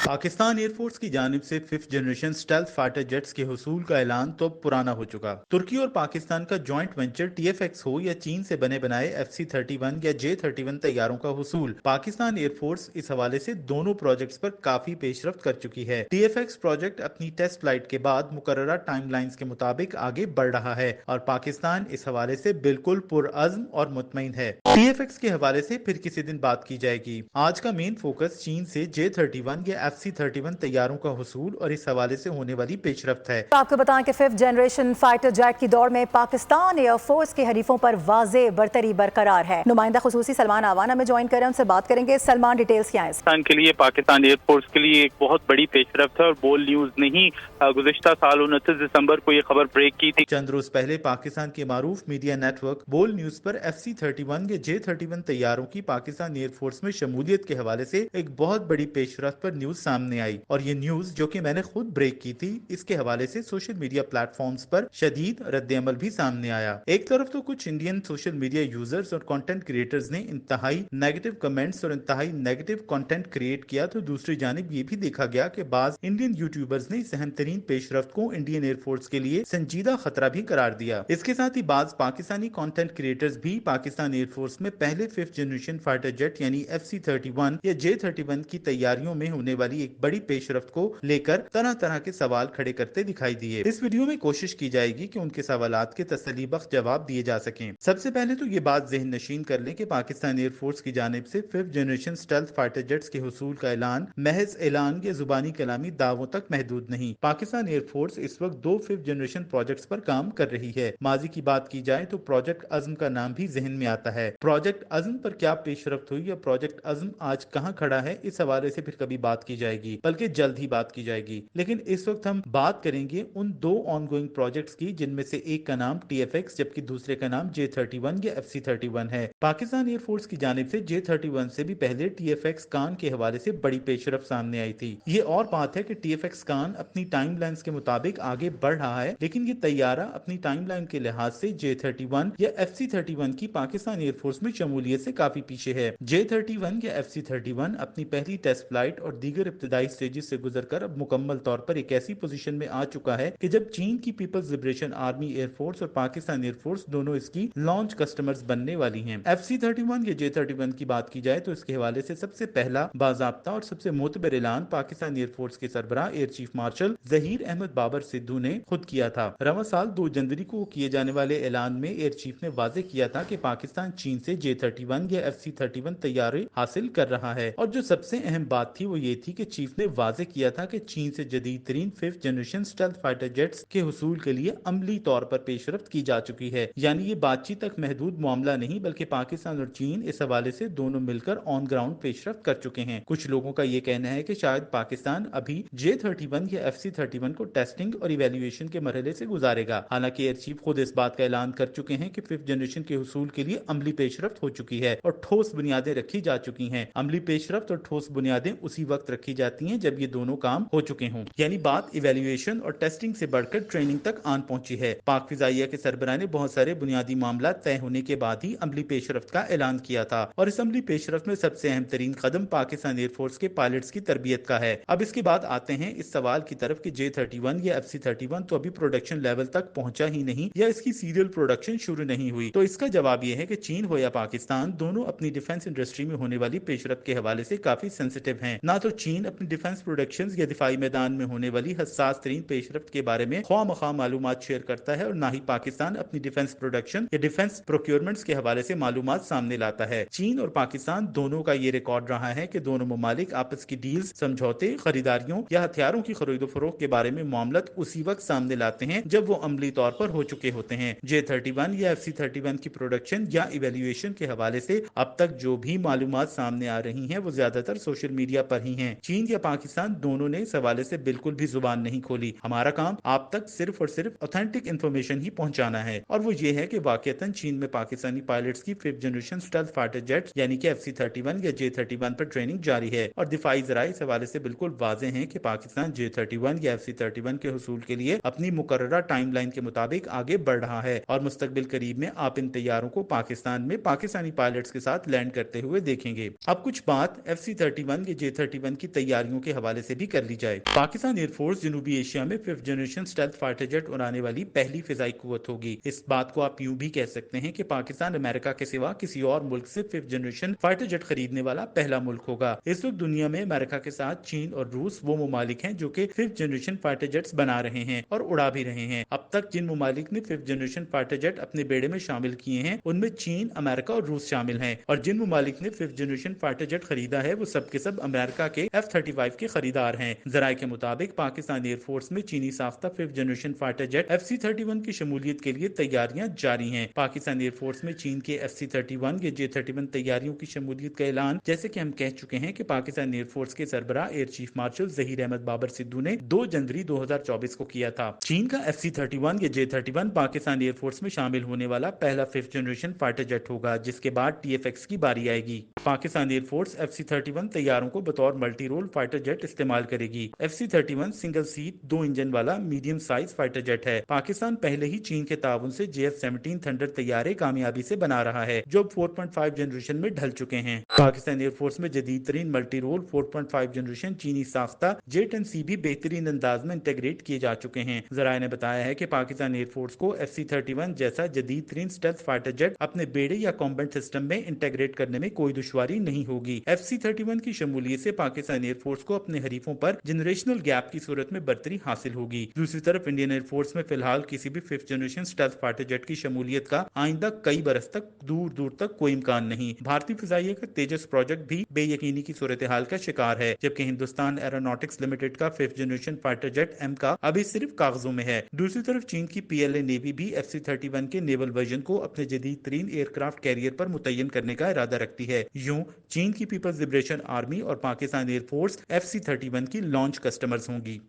Pakistan air force की जानिब से 5th generation stealth fighter jets के हुसूल का ऐलान तो पुराना हो चुका। तुर्की और पाकिस्तान का जॉइंट वेंचर TFX हो या चीन से बने बनाए FC-31 या J-31 तैयारों का हुसूल, पाकिस्तान एयरफोर्स इस हवाले से दोनों प्रोजेक्ट्स पर काफी पेशरफ्त कर चुकी है। TFX प्रोजेक्ट अपनी टेस्ट फ्लाइट के बाद मुकर्ररा टाइमलाइंस के मुताबिक आगे बढ़ रहा है और पाकिस्तान इस हवाले से बिल्कुल पुरअज़्म और मुतमईन है। TFX के हवाले से फिर किसी दिन बात की जाएगी। आज का मेन फोकस चीन से J-31 या FC-31 तैयारों का हुसूल और इस हवाले से होने वाली पेशरफ्त है। आपको बताएं कि 5th जनरेशन फाइटर जेट की दौड़ में पाकिस्तान एयरफोर्स के हरीफों पर वाज़े बरतरी बरकरार है। नुमाइंदा खुसूसी सलमान आवाना में ज्वाइन करें, उनसे बात करेंगे। सलमान, डिटेल्स क्या है? पाकिस्तान के लिए, पाकिस्तान एयरफोर्स के लिए एक बहुत बड़ी पेशरफ्त है और बोल्ड न्यूज नहीं। गुज़िश्ता साल 29 दिसंबर को ये खबर ब्रेक की थी। चंद रोज पहले पाकिस्तान के मारूफ मीडिया नेटवर्क बोल्ड न्यूज पर FC-31 या J-31 तैयारों की पाकिस्तान एयरफोर्स में शमूलियत के हवाले से एक बहुत बड़ी पेशरफ्त पर न्यूज सामने आई और ये न्यूज, जो कि मैंने खुद ब्रेक की थी, इसके हवाले से सोशल मीडिया प्लेटफॉर्म्स पर शदीद रद्द-ए-अमल भी सामने आया। एक तरफ तो कुछ इंडियन सोशल मीडिया यूजर्स और कंटेंट क्रिएटर्स ने इंतहाई नेगेटिव कमेंट्स और इंतहाई नेगेटिव कंटेंट क्रिएट किया, तो दूसरी जानिब ये भी देखा गया कि बाज इंडियन यूट्यूबर्स ने इस अहम तरीन पेशरफ्त को इंडियन एयरफोर्स के लिए संजीदा खतरा भी करार दिया। इसके साथ ही बाज पाकिस्तानी कंटेंट क्रिएटर्स भी पाकिस्तान एयरफोर्स में पहले 5th जनरेशन फाइटर जेट यानी FC-31 या J-31 की तैयारियों में होने वाली एक बड़ी पेशरफ्त को लेकर तरह तरह के सवाल खड़े करते दिखाई दिए। इस वीडियो में कोशिश की जाएगी कि उनके सवालात के तसल्ली बख्श जवाब दिए जा सकें। सबसे पहले तो ये बात ज़हन नशीन कर लें कि पाकिस्तान एयरफोर्स की जानिब से 5th generation stealth fighter jets के हुसूल का ऐलान महज ऐलान या जुबानी कलामी दावों तक महदूद नहीं। पाकिस्तान एयरफोर्स इस वक्त 2 5th जनरेशन प्रोजेक्ट्स पर काम कर रही है। माजी की बात की जाए तो प्रोजेक्ट अज़्म का नाम भी जहन में आता है। प्रोजेक्ट अज़्म पर क्या पेशरफ्त हुई या प्रोजेक्ट अज़्म आज कहां खड़ा है, इस हवाले से फिर कभी बात की जाएगी, बल्कि जल्द ही बात की जाएगी। लेकिन इस वक्त हम बात करेंगे उन 2 ऑनगोइंग प्रोजेक्ट्स की, जिनमें से एक का नाम TFX जबकि दूसरे का नाम J-31 या FC-31 है। पाकिस्तान एयरफोर्स की जानिब से J-31 से भी पहले TFX कान के हवाले से बड़ी पेशरफ्त सामने आई थी। ये और बात है कि TFX कान अपनी टाइमलाइंस के मुताबिक आगे बढ़ रहा है, लेकिन ये तैयारा अपनी टाइमलाइन के लिहाज से J-31 या FC-31 की पाकिस्तान एयरफोर्स में शमूलियत से काफी पीछे है। J-31 या FC-31 अपनी पहली टेस्ट फ्लाइट और दीगर इब्तदाई स्टेजेस से गुजरकर अब मुकम्मल तौर पर एक ऐसी पोजीशन में आ चुका है कि जब चीन की पीपल्स लिबरेशन आर्मी एयरफोर्स और पाकिस्तान एयरफोर्स दोनों इसकी लॉन्च कस्टमर्स बनने वाली हैं। FC-31 या J-31 की बात की जाए तो इसके हवाले से सबसे पहला बाज़ाब्ता और सबसे मोतबर ऐलान पाकिस्तान एयरफोर्स के सरबराह air chief marshal Zaheer Ahmed Babar Sidhu ने खुद किया था। रवां साल 2 जनवरी को किए जाने वाले ऐलान में एयर चीफ ने वाज़ेह किया था कि पाकिस्तान चीन से J-31 या FC-31 तैयारी हासिल कर रहा है। और जो सबसे अहम बात थी वो ये थी कि चीफ ने वाज़ेह किया था कि चीन से जदीद तरीन 5th generation stealth fighter jets के हुसूल के लिए अमली तौर पर पेशरफ्त की जा चुकी है। यानी ये बातचीत तक महदूद मामला नहीं, बल्कि पाकिस्तान और चीन इस हवाले से दोनों मिलकर ऑन ग्राउंड पेशरफ्त कर चुके हैं। कुछ लोगों का ये कहना है कि शायद पाकिस्तान अभी J-31 या FC-31 को टेस्टिंग और इवैल्यूएशन के मरहले से गुजारेगा। हालांकि एयर चीफ खुद इस बात का ऐलान कर चुके हैं कि 5th जनरेशन के हुसूल के लिए अमली पेशरफ्त हो चुकी है और ठोस बुनियादें रखी जा चुकी हैं। अमली पेशरफ्त और ठोस बुनियादें उसी वक्त रखी जाती हैं जब ये दोनों काम हो चुके हों, यानी बात इवैल्यूएशन और टेस्टिंग से बढ़कर ट्रेनिंग तक आन पहुंची है। पाक फिजाइया के सरबराह ने बहुत सारे बुनियादी मामला तय होने के बाद ही अमली पेशरफ्त का ऐलान किया था और इस अमली पेशरफ्त में सबसे अहम तरीन कदम पाकिस्तान एयरफोर्स के पायलट्स की तरबियत का है। अब इसके बाद आते हैं इस सवाल की तरफ कि J-31 या FC-31 तो अभी प्रोडक्शन लेवल तक पहुंचा ही नहीं या इसकी सीरियल प्रोडक्शन शुरू नहीं हुई। तो इसका जवाब यह है कि चीन हो या पाकिस्तान, दोनों अपनी डिफेंस इंडस्ट्री में होने वाली पेशरफ्त के हवाले से काफी सेंसिटिव हैं। ना तो चीन अपनी डिफेंस प्रोडक्शन या दिफाई मैदान में होने वाली हसास तरीन पेशरफ्त के बारे में ख्वाह मालूमात शेयर करता है और ना ही पाकिस्तान अपनी डिफेंस प्रोडक्शन या डिफेंस प्रोक्योरमेंट्स के हवाले से मालूमात सामने लाता है। चीन और पाकिस्तान दोनों का ये रिकॉर्ड रहा है कि दोनों ममालिक आपस की डील्स, समझौते, खरीदारियों या हथियारों की खरीदो फरोख्त के बारे में मामलत उसी वक्त सामने लाते हैं जब वो अमली तौर पर हो चुके होते हैं। J-31 या FC-31 की प्रोडक्शन या इवैल्यूएशन के हवाले से अब तक जो भी मालूमात सामने आ रही हैं वो ज्यादातर सोशल मीडिया पर ही हैं। चीन या पाकिस्तान दोनों ने इस हवाले से बिल्कुल भी जुबान नहीं खोली। हमारा काम आप तक सिर्फ और सिर्फ ऑथेंटिक इंफॉर्मेशन ही पहुंचाना है और वो ये है कि वाकईतन चीन में पाकिस्तानी पायलट्स की 5th generation stealth fighter jet यानी कि FC-31 या J-31 पर ट्रेनिंग जारी है और दिफाई ज़राए इस हवाले से बिल्कुल वाज़ेह हैं कि पाकिस्तान J-31 या FC-31 के हुसूल के लिए अपनी मुकर्ररा टाइमलाइन के मुताबिक आगे बढ़ रहा है और मुस्तकबिल करीब में आप इन तैयारों को पाकिस्तान में पाकिस्तानी पायलट्स के साथ लैंड करते हुए देखेंगे। अब कुछ बात FC-31 या J-31 की तैयारियों के हवाले से भी कर ली जाए। पाकिस्तान एयरफोर्स जनूबी एशिया में 5th generation stealth fighter jet उड़ाने वाली पहली फिजाई कुव्वत होगी। इस बात को आप यूं भी कह सकते हैं कि पाकिस्तान अमेरिका के सिवा किसी और मुल्क से 5th जनरेशन फाइटर जेट खरीदने वाला पहला मुल्क होगा। इस वक्त दुनिया में अमेरिका के साथ चीन और रूस वो ममालिक हैं जो कि 5th जनरेशन फाइटर जेट्स बना रहे हैं और उड़ा भी रहे हैं। अब तक जिन ममालिक ने 5th जनरेशन फाइटर जेट अपने बेड़े में शामिल किए हैं उनमें चीन, अमेरिका और रूस शामिल हैं, और जिन ममालिक ने 5th जनरेशन फाइटर जेट खरीदा है वो सब के सब अमेरिका के F-35 के खरीदार हैं। जराये के मुताबिक पाकिस्तान एयरफोर्स में चीनी साख्ता 5th generation fighter jet FC-31 की शमूलियत के लिए तैयारियां जारी हैं। पाकिस्तान एयरफोर्स में चीन के FC-31 के J-31 तैयारियों की शमूलियत का ऐलान जैसे कि हम कह चुके हैं कि पाकिस्तान एयरफोर्स के सरबराह air chief marshal Zaheer Ahmed Babar Sidhu ने 2 जनवरी 2024 को किया था। चीन का FC-31 या J-31 पाकिस्तान एयरफोर्स में शामिल होने वाला पहला 5th जनरेशन फाइटर जेट होगा, जिसके बाद TFX की बारी आएगी। पाकिस्तान एयरफोर्स FC-31 तैयारों को बतौर मल्टी रोल फाइटर जेट इस्तेमाल करेगी। FC-31 सिंगल सीट 2 इंजन वाला मीडियम साइज फाइटर जेट है। पाकिस्तान पहले ही चीन के ताउन से JF-17 थंडर तैयारे कामयाबी से बना रहा है जो 4.5 जनरेशन में ढल चुके हैं। पाकिस्तान एयरफोर्स में जदीद तरीन मल्टी रोल 4.5 जनरेशन चीनी साख्ता J-10C भी बेहतरीन अंदाज में इंटीग्रेट किए जा चुके हैं। जराये ने बताया है कि पाकिस्तान एयरफोर्स को FC-31 जैसा जदीद तरीन स्टेल्थ फाइटर जेट अपने बेड़े या कॉम्बैट सिस्टम में इंटीग्रेट करने में कोई दुश्वारी नहीं होगी। FC-31 की शमूलियत से पाकिस्तान एयरफोर्स को अपने हरीफों पर जनरेशनल गैप की सूरत में बर्तरी हासिल होगी। दूसरी तरफ इंडियन एयरफोर्स में फिलहाल किसी भी 5th generation stealth fighter jet की शमूलियत का आइंदा कई बरस तक दूर दूर तक कोई इम्कान नहीं। भारतीय फिजाइया का तेजस प्रोजेक्ट भी बेयकीनी की सूरत हाल का शिकार है, जबकि हिंदुस्तान एरोनॉटिक्स लिमिटेड का 5th जनरेशन फाइटर जेट एमका अभी सिर्फ कागजों में है। दूसरी तरफ चीन की PLA नेवी भी FC-31 के नेवल वर्जन को अपने जदीद तरीन एयरक्राफ्ट कैरियर पर मुतय्यन करने का इरादा रखती है। यूं चीन की पीपल्स लिबरेशन आर्मी और पाकिस्तान एयरफोर्स FC-31 की लॉन्च कस्टमर्स होंगी।